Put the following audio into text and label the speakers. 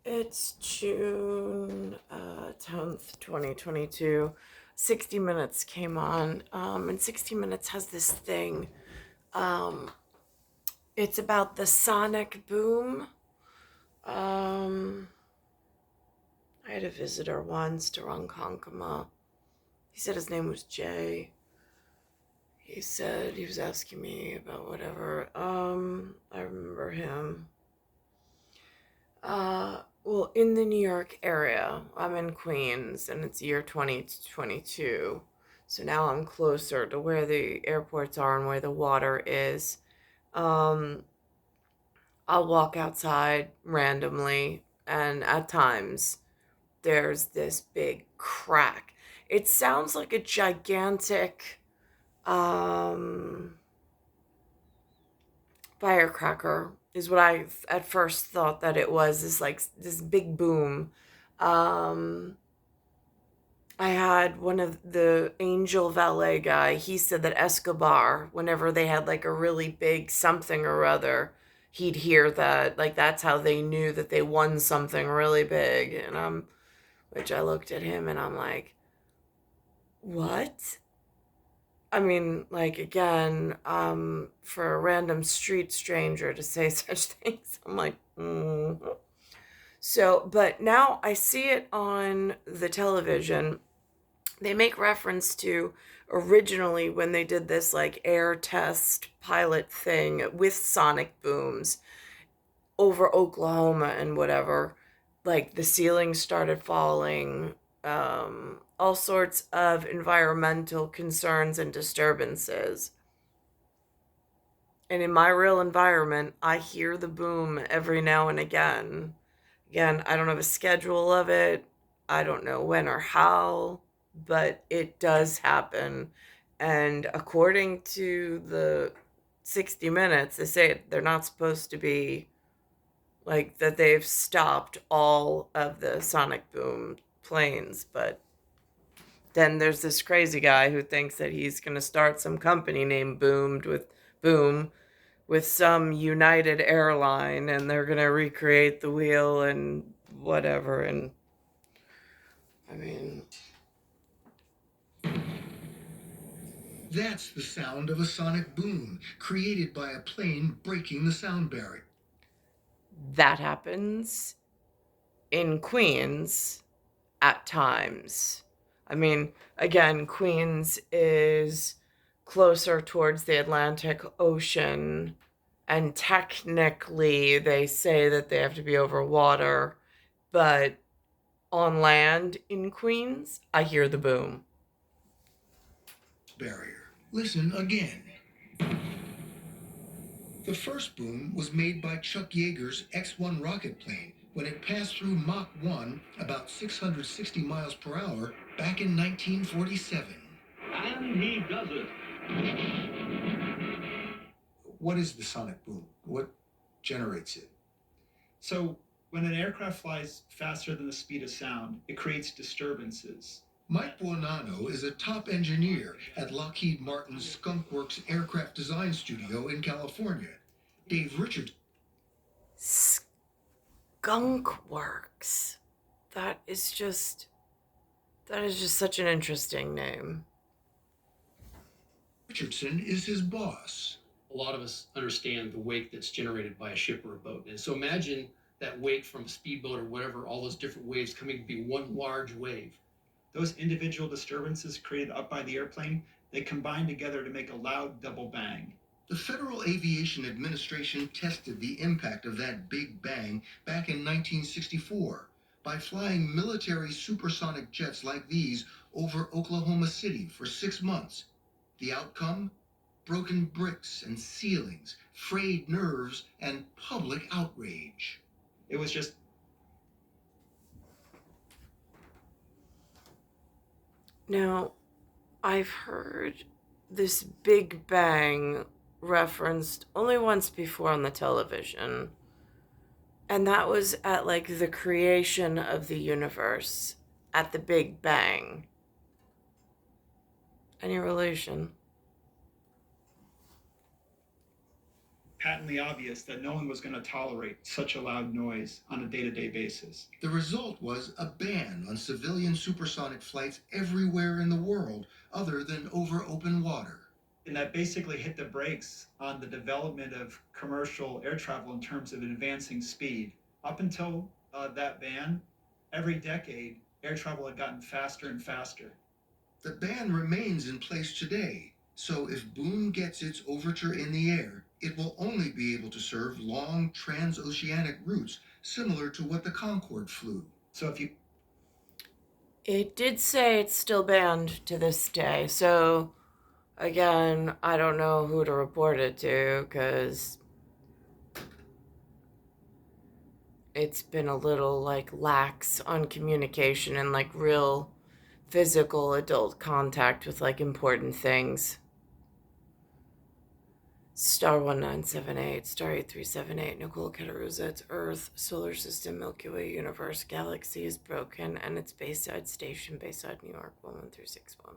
Speaker 1: It's June 10th, 2022. 60 Minutes came on, and 60 Minutes has this thing. Um, it's about the sonic boom. Um, I had a visitor once to Ronkonkoma. He said his name was Jay. He said he was asking me about whatever. I remember him. Well, in the New York area, I'm in Queens and it's year 2022. So now I'm closer to where the airports are and where the water is. Um, I'll walk outside randomly, and at times there's this big crack. It sounds like a gigantic um, firecracker is what I at first thought that it was. This like this big boom. Um, I had one of the Angel Valet guy. He said that Escobar, whenever they had like a really big something or other, he'd hear that. Like that's how they knew that they won something really big. And which I looked at him and I'm like, what? I mean, like again, for a random street stranger to say such things, I'm like, So, but now I see it on the television. They make reference to originally when they did this like air test pilot thing with sonic booms over Oklahoma and whatever, like the ceiling started falling, all sorts of environmental concerns and disturbances. And in my real environment, I hear the boom every now and again. Again, I don't have a schedule of it. I don't know when or how, but it does happen. And according to the 60 Minutes, they say they're not supposed to be like that, they've stopped all of the sonic boom planes. But then there's this crazy guy who thinks that he's going to start some company named Boom with some United airline, and they're going to recreate the wheel and whatever. And I mean,
Speaker 2: That's the sound of a sonic boom created by a plane breaking the sound barrier.
Speaker 1: that happens in Queens at times. I mean, again, Queens is closer towards the Atlantic Ocean, and technically they say that they have to be over water, but on land in Queens, I hear the boom.
Speaker 2: Barrier. Listen again. The first boom was made by Chuck Yeager's X-1 rocket plane when it passed through Mach 1 about 660 miles per hour back in 1947.
Speaker 3: And he does it.
Speaker 2: What is the sonic boom? What generates it?
Speaker 3: So, when an aircraft flies faster than the speed of sound, it creates disturbances.
Speaker 2: Mike Buonanno is a top engineer at Lockheed Martin's Skunk Works aircraft design studio in California. Dave Richards.
Speaker 1: Skunk Works. That is just that is just such an interesting name.
Speaker 2: Richardson is his boss.
Speaker 4: A lot of us understand the wake that's generated by a ship or a boat. And so imagine that wake from a speedboat or whatever, all those different waves coming to be one large wave.
Speaker 3: Those individual disturbances created up by the airplane, they combine together to make a loud double bang.
Speaker 2: The Federal Aviation Administration tested the impact of that big bang back in 1964 by flying military supersonic jets like these over Oklahoma City for 6 months. The outcome? Broken bricks and ceilings, frayed nerves, and public outrage.
Speaker 3: It was just
Speaker 1: Now, I've heard this Big Bang referenced only once before on the television, and that was at like the creation of the universe at the Big Bang. Any relation?
Speaker 3: patently obvious that no one was going to tolerate such a loud noise on a day-to-day basis.
Speaker 2: The result was a ban on civilian supersonic flights everywhere in the world other than over open water.
Speaker 3: And that basically hit the brakes on the development of commercial air travel in terms of advancing speed. Up until that ban, every decade, air travel had gotten faster and faster.
Speaker 2: The ban remains in place today, so if Boom gets its overture in the air, it will only be able to serve long transoceanic routes similar to what the Concorde flew.
Speaker 3: So if you
Speaker 1: It did say it's still banned to this day. So, again, I don't know who to report it to because it's been a little like lax on communication and like real physical adult contact with like important things. Star 1978, Star 8378, Nicole, Cattaruzza, it's Earth, Solar System, Milky Way, Universe, Galaxy is broken, and it's Bayside Station, Bayside, New York, 11361.